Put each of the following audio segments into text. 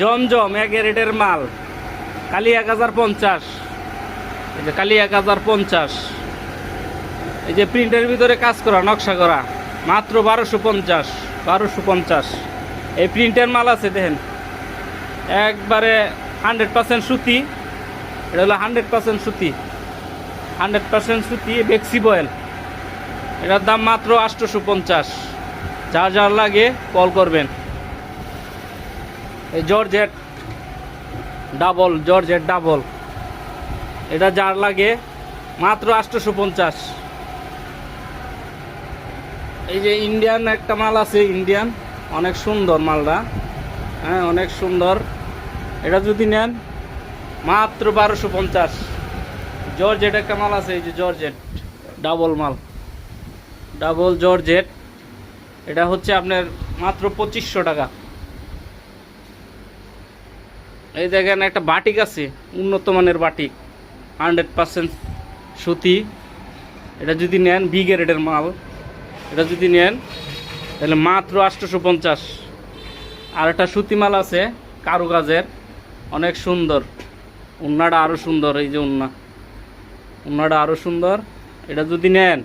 জমজম এক রেটের মাল খালি 1050। এই যে খালি 1050। এই যে প্রিন্টের ভিতরে কাজ করা নকশা করা মাত্র 1250। এই প্রিন্টের মাল আছে দেখেন, একবারে 100% সুতি। এটা হলো 100% সুতি, 100% সুতি বেক্সি বয়েল। এটার দাম মাত্র 850। যার যার লাগে কল করবেন। এই জর্জেট ডাবল, এটা যার লাগে মাত্র 850। এই যে ইন্ডিয়ান একটা মাল আছে, ইন্ডিয়ান অনেক সুন্দর মালটা, হ্যাঁ অনেক সুন্দর। এটা যদি নেন মাত্র 1250। জর্জেট একটা মাল আছে, এই যে জর্জেট ডাবল মাল, ডাবল জর্জেট। এটা হচ্ছে আপনার মাত্র 2500 টাকা। এই দেখেন একটা বাটিক আছে, উন্নত মানের বাটিক, 100% সুতি। এটা যদি নেন বি গ্রেডের মাল, এটা যদি নেন তাহলে মাত্র 850। আর একটা সুতি মাল আছে কারুকাজের, অনেক সুন্দর। উন্নাটা আরও সুন্দর, এই যে উন্নাটা আরও সুন্দর। এটা যদি নেন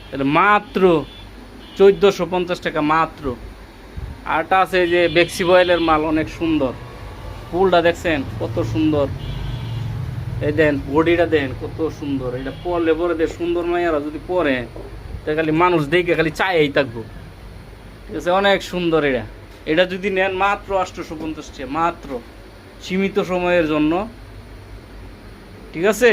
তাহলে মাত্র 1450 টাকা মাত্র। আরটা আছে যে বেক্সি বয়েলের মাল, অনেক সুন্দর। ফুলটা দেখছেন কত সুন্দর, এই দেন বডিটা দেন কত সুন্দর। এটা পরলে পরে দেখ সুন্দর মাইয়ারা যদি পরে তা খালি মানুষ দেখে খালি চাইই থাকবো, ঠিক আছে। অনেক সুন্দর এটা। এটা যদি নেন মাত্র 850 টাকা মাত্র, সীমিত সময়ের জন্য, ঠিক আছে।